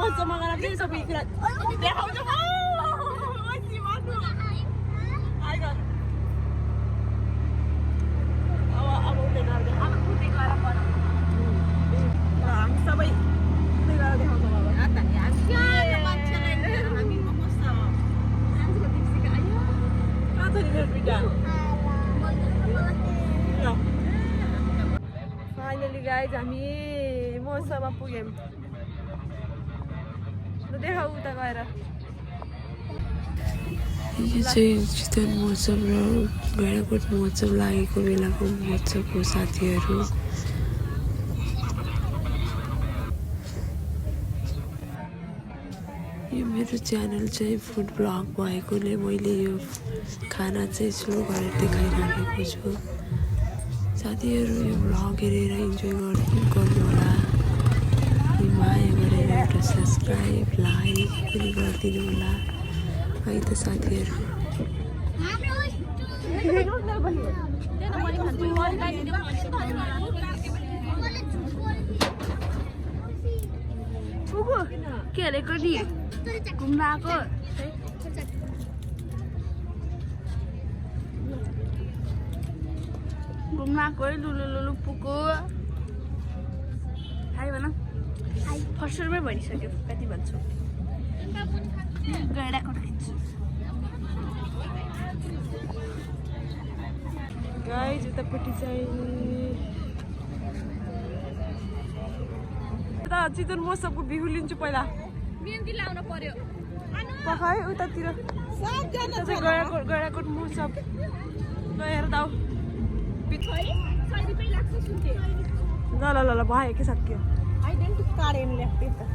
मौसममा गएर फेरि सबै कुरा देखाउँछ अब उतै गएर हामी सबै उतै गएर देखाउँछौँ फाइनली गाइज हामी मौसममा पुग्यौँ देखाऊ उता गएर यो चाहिँ चितवन महोत्सव र गैँडाकोट महोत्सव लागेको बेलाको महोत्सव हो साथीहरू। यो मेरो च्यानल चाहिँ फुड ब्लग भएकोले मैले यो खाना चाहिँ स्लो गरेर देखाइराखेको छु। साथीहरू यो ब्लग हेरेर इन्जोय गर्नु होला। माया गरेर एउटा सब्सक्राइब लाइक पनि गरिदिनु होला है त साथीहरू। के हेरेको नि घुम्न आएको है लुलु पुको हाई भन फर्स्ट सुरुमै भनिसक्यो कति भन्छु गैँडाकोट खिच्छु गाइज उतापट्टि चाहिँ चितवन महोत्सवको बिउ लिन्छु पहिला मेहन्दी लाउन पर्यो पखाइ उतातिर गैँडाकोट महोत्सव गएर दाउ ल ल ल भयो के सक्यो कार्ड हेर्नु ल्याएको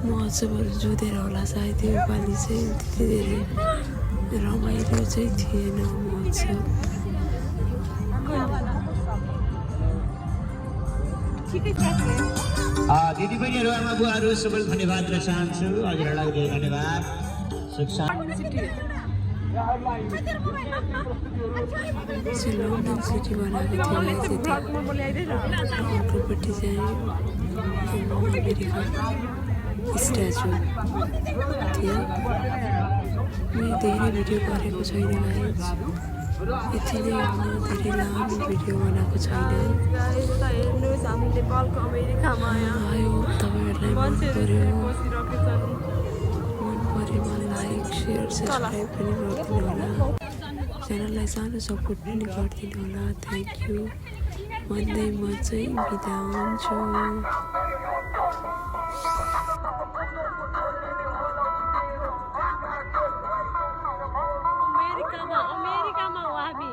महोत्सवहरू जोडेर होला सायद योपालि चाहिँ त्यति धेरै रमाइलो चाहिँ थिएन महोत्सव। दिदीबहिनीहरू आमा बुवाहरू सबैलाई धन्यवाद दिन चाहन्छु। हजुरहरूलाई धेरै धन्यवाद। लन्डन सिटी बनाएको अर्कोपट्टि चाहिँ अमेरिका स्ट्याचु थियो। मैले धेरै भिडियो गरेको छैन गाइज, यति नै हो। धेरै लामो भिडियो बनाएको छैन। आयो तपाईँहरूलाई मन पऱ्यो लाइक सेयर सब्सक्राइब पनि गरिदिनु होला। च्यानललाई सानो सपोर्ट पनि गरिदिनु होला। थ्याङ्क यू भन्दै म चाहिँ बिदा हुन्छु। अमेरिकामा हो हामी।